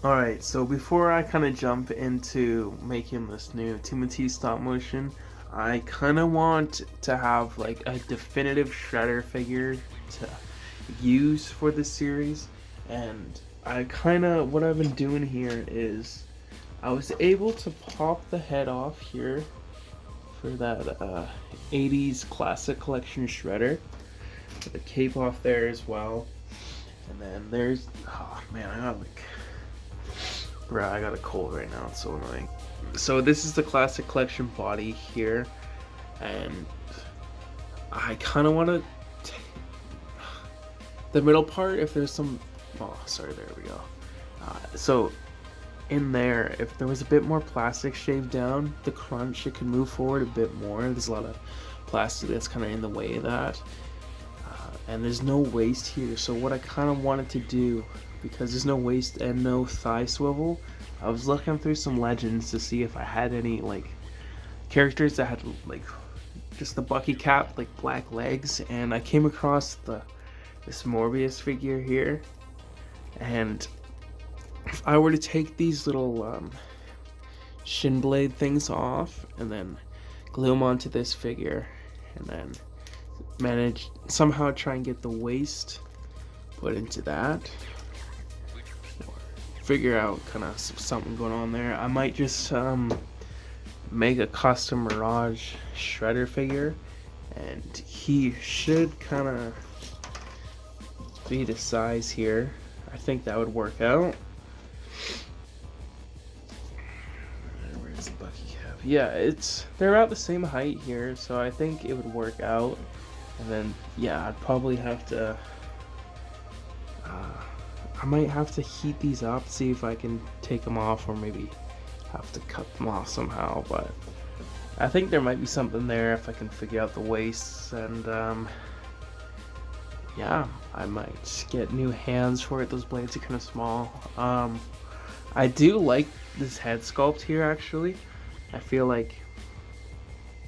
Alright, so before I kind of jump into making this new TMNT stop motion, I kind of want to have like a definitive shredder figure to use for this series. And what I've been doing here is I was able to pop the head off here for that 80s classic collection shredder. Put the cape off there as well. And then there's, oh man, I got a cold right now, it's so annoying. So this is the classic collection body here, and I kind of want to the middle part, if there's some, oh sorry, there we go. So in there, if there was a bit more plastic shaved down, the crunch, it could move forward a bit more. There's a lot of plastic that's kind of in the way of that, and there's no waist here. So what I kind of wanted to do, because there's no waist and no thigh swivel, I was looking through some legends to see if I had any like characters that had like just the Bucky cap, like black legs, and I came across this Morbius figure here. And if I were to take these little shin blade things off and then glue them onto this figure, and then manage somehow try and get the waist put into that, or figure out kind of something going on there, I might just make a custom Mirage shredder figure, and he should kind of be the size here. I think that would work out. Where's the Bucky cap? Yeah, they're about the same height here, so I think it would work out. And then yeah, I'd probably have to I might have to heat these up, see if I can take them off, or maybe have to cut them off somehow. But I think there might be something there if I can figure out the waists. And yeah, I might get new hands for it. Those blades are kind of small. I do like this head sculpt here, actually. I feel like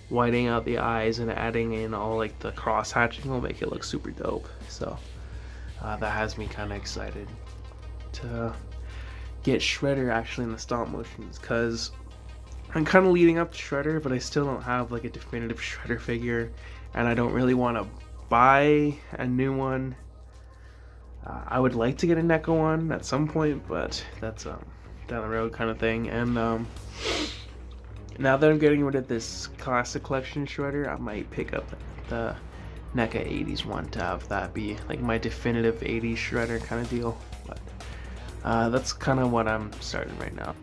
whitening out the eyes and adding in all like the cross hatching will make it look super dope. So that has me kind of excited to get Shredder actually in the stop motions, because I'm kind of leading up to Shredder, but I still don't have like a definitive Shredder figure, and I don't really want to buy a new one. I would like to get a NECA one at some point, but that's down the road kind of thing. And now that I'm getting rid of this classic collection shredder, I might pick up the NECA 80s one to have that be like my definitive 80s shredder kind of deal. But that's kind of what I'm starting right now.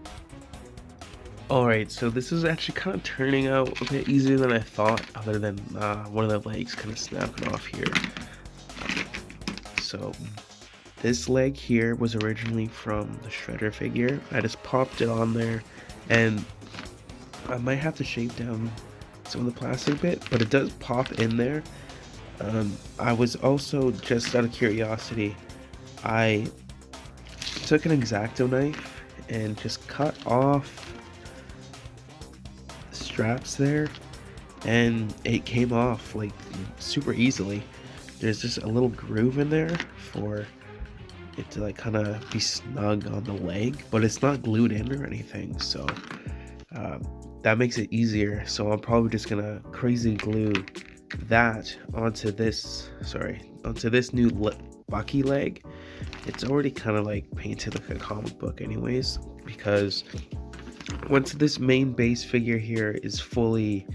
Alright, so this is actually kind of turning out a bit easier than I thought, other than one of the legs kind of snapping off here. So this leg here was originally from the Shredder figure. I just popped it on there, and I might have to shave down some of the plastic bit, but it does pop in there. I was also, just out of curiosity, I took an X-Acto knife and just cut off straps there, and it came off like super easily. There's just a little groove in there for it to like kind of be snug on the leg, but it's not glued in or anything, so that makes it easier. So I'm probably just gonna crazy glue that onto this new Bucky leg. It's already kind of like painted like a comic book anyways, because once this main base figure here is fully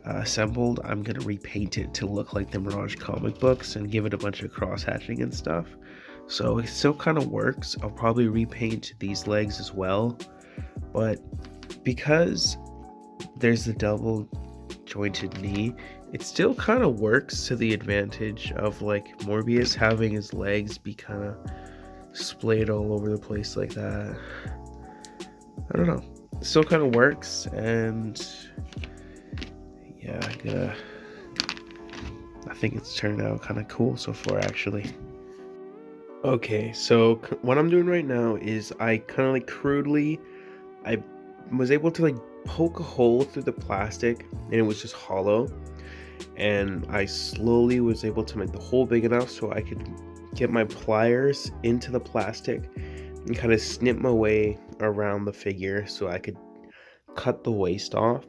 assembled, I'm gonna repaint it to look like the Mirage comic books and give it a bunch of cross hatching and stuff. So it still kind of works. I'll probably repaint these legs as well, but because there's the double jointed knee, it still kind of works to the advantage of like Morbius having his legs be kind of splayed all over the place like that. I don't know, it still kind of works. And yeah, I think it's turned out kind of cool so far, actually. Okay, so what I'm doing right now is I kind of like crudely, I was able to like poke a hole through the plastic, and it was just hollow, and I slowly was able to make the hole big enough so I could get my pliers into the plastic and kind of snip my way around the figure so I could cut the waist off.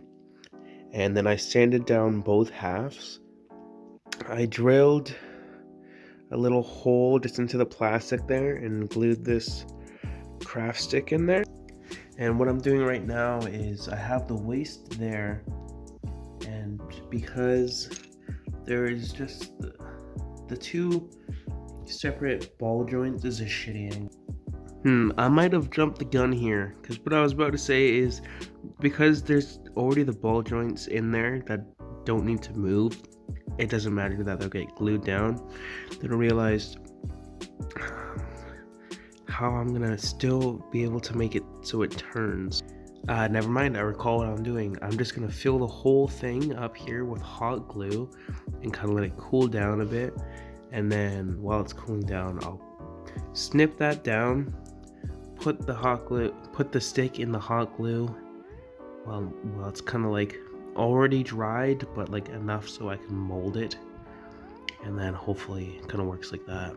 And then I sanded down both halves. I drilled a little hole just into the plastic there and glued this craft stick in there. And what I'm doing right now is I have the waist there, and because there is just the two separate ball joints is a shitty angle. I might have jumped the gun here, because what I was about to say is because there's already the ball joints in there that don't need to move, it doesn't matter that they'll get glued down. Then I realized how I'm gonna still be able to make it so it turns. Never mind, I recall what I'm doing. I'm just gonna fill the whole thing up here with hot glue and kind of let it cool down a bit. And then while it's cooling down, I'll snip that down, put the stick in the hot glue while it's kind of like already dried, but like enough so I can mold it. And then hopefully it kind of works like that.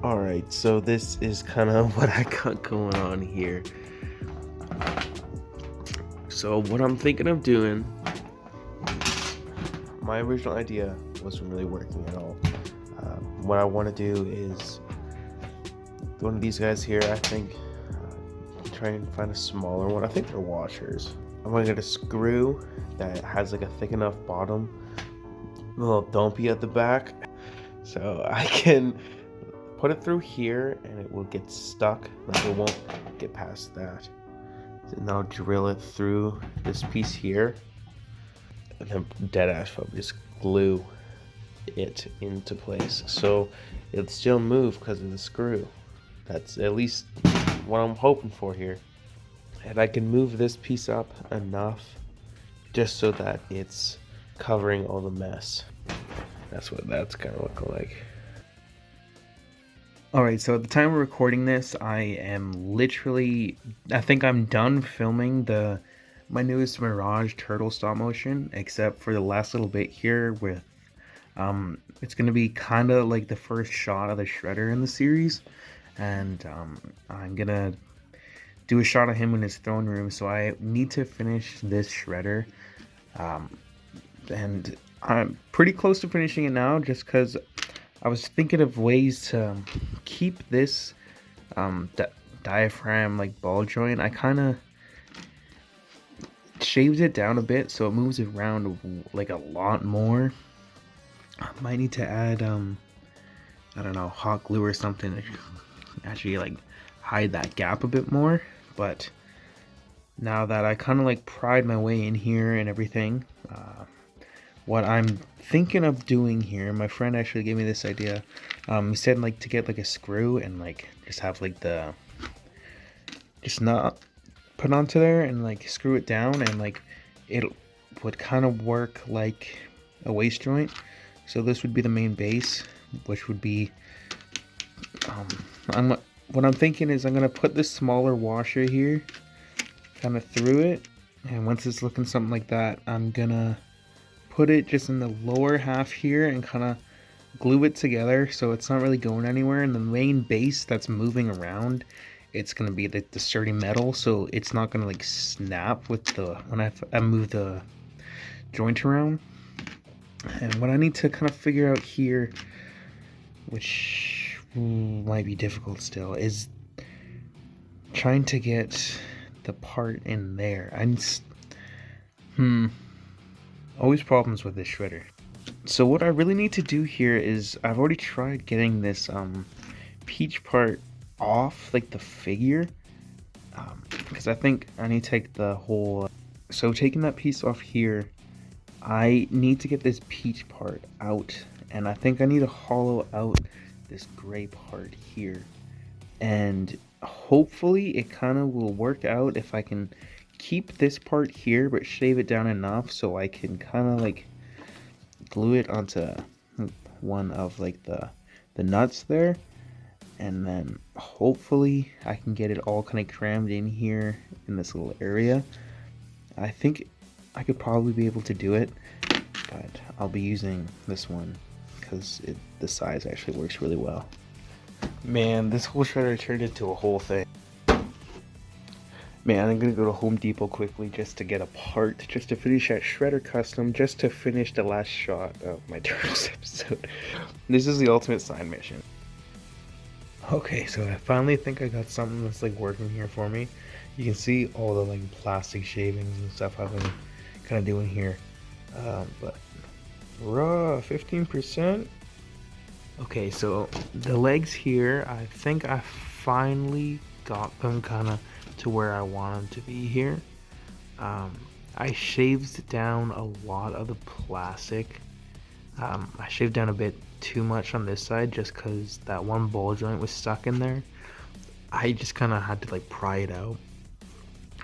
Alright, so this is kind of what I got going on here. So what I'm thinking of doing, my original idea wasn't really working at all. What I want to do is one of these guys here, I think, try and find a smaller one. I think they're washers. I'm going to get a screw that has like a thick enough bottom, a little dumpy at the back, so I can put it through here and it will get stuck, like it won't get past that. So now drill it through this piece here, and then dead ass just glue it into place so it'll still move because of the screw. That's at least what I'm hoping for here. And I can move this piece up enough just so that it's covering all the mess. That's what that's kind of looking like. Alright, so at the time of recording this, I am literally, I think I'm done filming my newest Mirage turtle stop motion, except for the last little bit here with, it's going to be kind of like the first shot of the shredder in the series, and I'm going to do a shot of him in his throne room, so I need to finish this shredder, and I'm pretty close to finishing it now, just because I was thinking of ways to keep this diaphragm like ball joint. I kind of shaved it down a bit so it moves around like a lot more. I might need to add I don't know, hot glue or something to actually like hide that gap a bit more. But now that I kind of like pried my way in here and everything, what I'm thinking of doing here, my friend actually gave me this idea. He said like to get like a screw and like just have like just not put onto there and like screw it down, and like it would kind of work like a waist joint. So this would be the main base, which would be what I'm thinking is I'm gonna put this smaller washer here kind of through it, and once it's looking something like that, I'm gonna put it just in the lower half here and kind of glue it together so it's not really going anywhere. And the main base that's moving around, it's going to be the sturdy metal, so it's not going to like snap with when I move the joint around. And what I need to kind of figure out here, which might be difficult still, is trying to get the part in there. Always problems with this shredder. So what I really need to do here is, I've already tried getting this peach part off like the figure, because I think I need to take the whole, so taking that piece off here, I need to get this peach part out, and I think I need to hollow out this gray part here, and hopefully it kind of will work out if I can keep this part here but shave it down enough so I can kind of like glue it onto one of like the nuts there, and then hopefully I can get it all kind of crammed in here in this little area. I think I could probably be able to do it, but I'll be using this one because the size actually works really well. Man, this whole shredder turned into a whole thing. Man, I'm gonna go to Home Depot quickly just to get a part, just to finish that shredder custom, just to finish the last shot of my Turtles episode. This is the ultimate side mission. Okay, so I finally think I got something that's like working here for me. You can see all the like plastic shavings and stuff I've been kind of doing here. But raw 15%. Okay, so the legs here, I think I finally got them kind of to where I want them to be here. I shaved down a lot of the plastic. I shaved down a bit too much on this side just because that one ball joint was stuck in there. I just kind of had to like pry it out.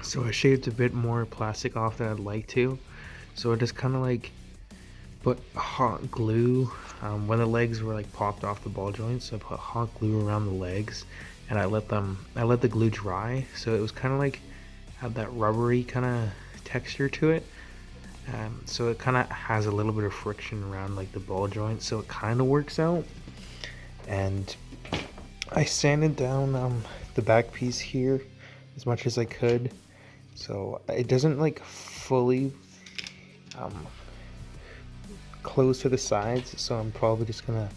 So I shaved a bit more plastic off than I'd like to. So I just kind of like put hot glue when the legs were like popped off the ball joints. So I put hot glue around the legs, and I let the glue dry. So it was kind of like had that rubbery kind of texture to it. So it kind of has a little bit of friction around like the ball joint. So it kind of works out. And I sanded down the back piece here as much as I could. So it doesn't like fully close to the sides, so I'm probably just gonna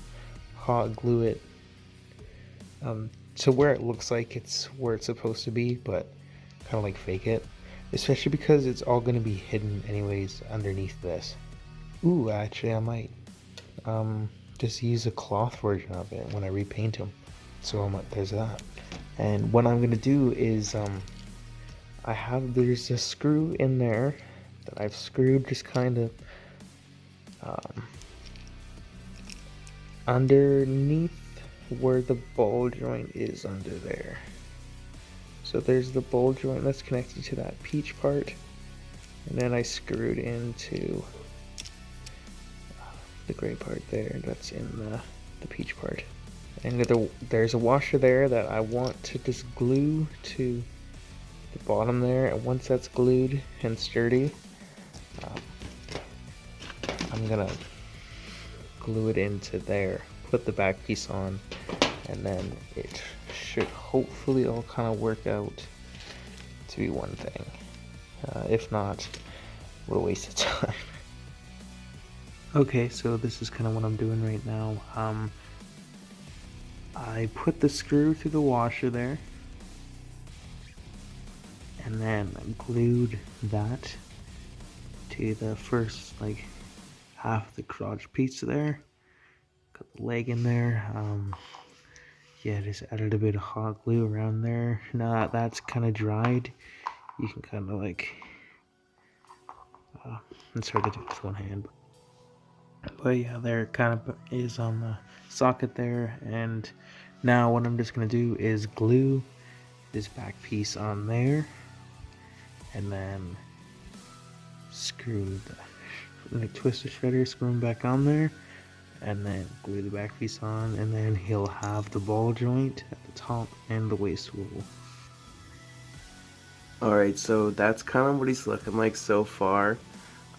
hot glue it to where it looks like it's where it's supposed to be, but kind of like fake it, especially because it's all gonna be hidden anyways underneath this. Ooh, actually I might just use a cloth version of it when I repaint them. So there's that. And what I'm gonna do is there's a screw in there that I've screwed just kind of underneath where the ball joint is under there. So there's the ball joint that's connected to that peach part, and then I screwed into the gray part there that's in the peach part. And there's a washer there that I want to just glue to the bottom there, and once that's glued and sturdy, I'm gonna glue it into there, put the back piece on, and then it should hopefully all kind of work out to be one thing. If not, what a waste of time. Okay, so this is kind of what I'm doing right now. I put the screw through the washer there, and then I glued that to the first like half of the crotch piece there. Got the leg in there. Yeah, just added a bit of hot glue around there. Now that that's kind of dried, you can kind of like it's hard to do with one hand, but yeah, there kind of is on the socket there. And now what I'm just gonna do is glue this back piece on there, and then screw like twist the shredder, screw them back on there, and then glue the back piece on, and then he'll have the ball joint at the top and the waist swivel. Alright, so that's kind of what he's looking like so far.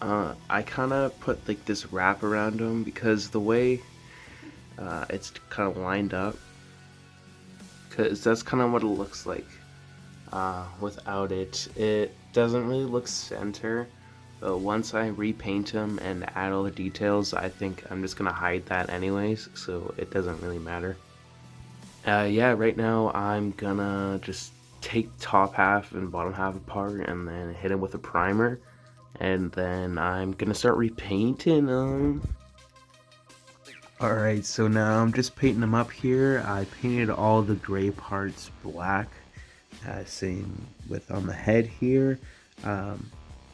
I kind of put like this wrap around him because the way it's kind of lined up, because that's kind of what it looks like without it. It doesn't really look center. But once I repaint him and add all the details, I think I'm just gonna hide that anyways, so it doesn't really matter. Yeah, right now I'm gonna just take top half and bottom half apart and then hit him with a primer, and then I'm gonna start repainting him. Alright, so now I'm just painting him up here. I painted all the gray parts black, same with on the head here.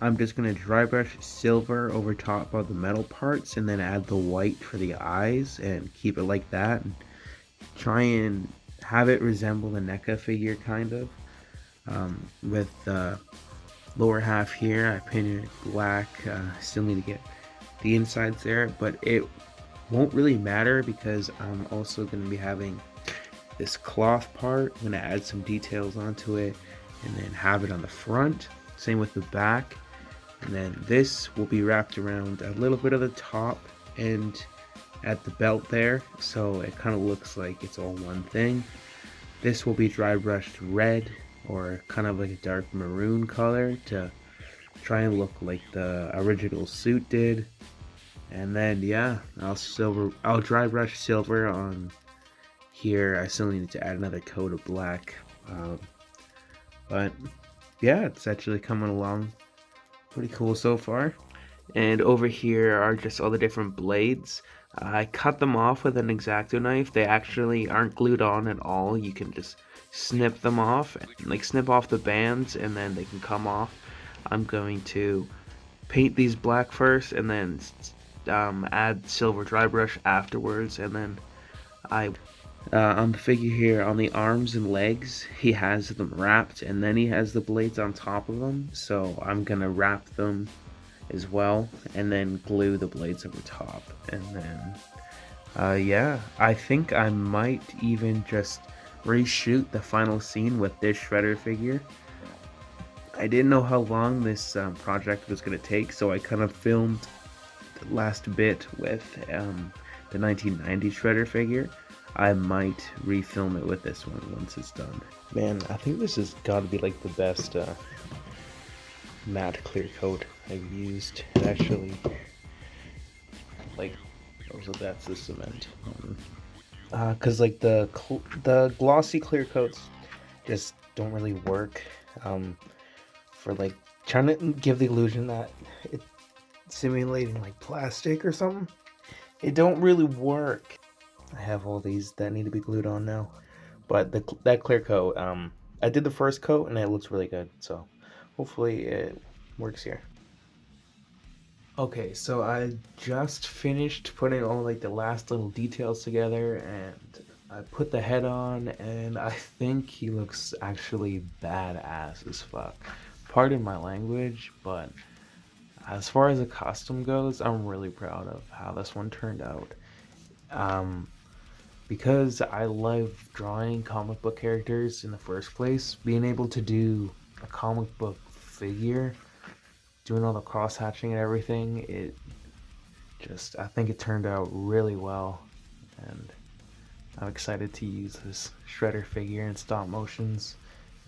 I'm just going to dry brush silver over top of the metal parts and then add the white for the eyes and keep it like that. And try and have it resemble the NECA figure kind of. With the lower half here, I painted it black. Still need to get the insides there, but it won't really matter because I'm also going to be having this cloth part. I'm going to add some details onto it and then have it on the front. Same with the back. And then this will be wrapped around a little bit of the top and at the belt there, so it kind of looks like it's all one thing. This will be dry brushed red, or kind of like a dark maroon color, to try and look like the original suit did. And then yeah, I'll dry brush silver on here. I still need to add another coat of black, but yeah, it's actually coming along pretty cool so far. And over here are just all the different blades. I cut them off with an X-Acto knife. They actually aren't glued on at all. You can just snip them off, like snip off the bands, and then they can come off. I'm going to paint these black first, and then add silver dry brush afterwards, and then on the figure here, on the arms and legs, he has them wrapped, and then he has the blades on top of them, so I'm gonna wrap them as well, and then glue the blades over top. And then yeah, I think I might even just reshoot the final scene with this Shredder figure. I didn't know how long this project was going to take, so I kind of filmed the last bit with the 1990 Shredder figure. I might refilm it with this one once it's done. Man, I think this has got to be like the best matte clear coat I've used. It actually, like, also that's the cement. Cause like the glossy clear coats just don't really work. For like trying to give the illusion that it's simulating like plastic or something. It don't really work. I have all these that need to be glued on now, but that clear coat, I did the first coat and it looks really good, so hopefully it works here. Okay, so I just finished putting all like the last little details together, and I put the head on, and I think he looks actually badass as fuck. Pardon my language, but as far as the costume goes, I'm really proud of how this one turned out. Because I love drawing comic book characters in the first place, being able to do a comic book figure, doing all the cross hatching and everything, I think it turned out really well, and I'm excited to use this Shredder figure in stop motions.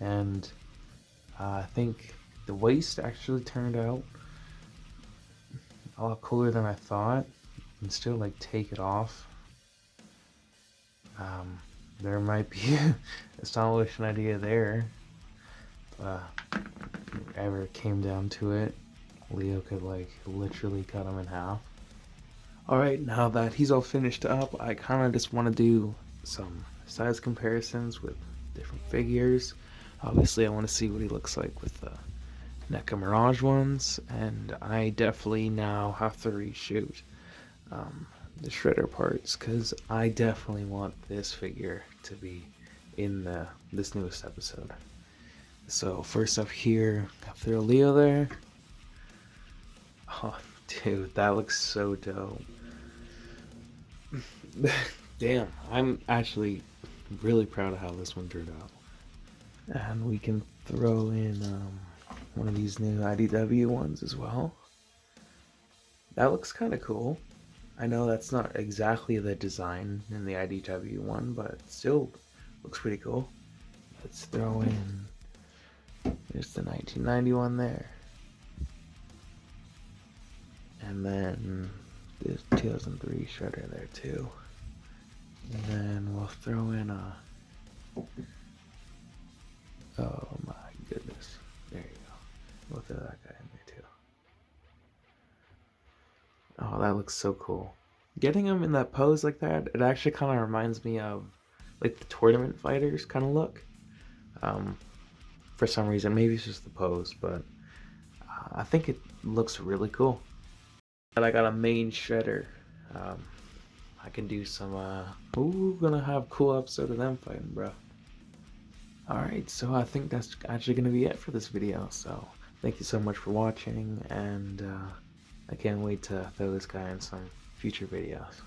And I think the waist actually turned out a lot cooler than I thought. You can still like take it off. There might be a stop motion idea there, but if it ever came down to it, Leo could like literally cut him in half. Alright, now that he's all finished up, I kind of just want to do some size comparisons with different figures. Obviously I want to see what he looks like with the NECA Mirage ones, and I definitely now have to reshoot the Shredder parts, because I definitely want this figure to be in this newest episode. So first up here, throw Leo there. Oh, dude, that looks so dope. Damn, I'm actually really proud of how this one turned out. And we can throw in one of these new IDW ones as well. That looks kind of cool. I know that's not exactly the design in the IDW one, but it still looks pretty cool. Let's throw in, there's the 1991 there. And then there's 2003 Shredder there too. And then we'll throw in a, oh my goodness, there you go. We'll throw that guy in there too. Oh, that looks so cool. Getting him in that pose like that, it actually kind of reminds me of like the tournament fighters kind of look. For some reason, maybe it's just the pose, but I think it looks really cool. And I got a main Shredder. I can do some, gonna have a cool episode of them fighting, bro. Alright, so I think that's actually gonna be it for this video, so thank you so much for watching, and I can't wait to throw this guy in some future videos.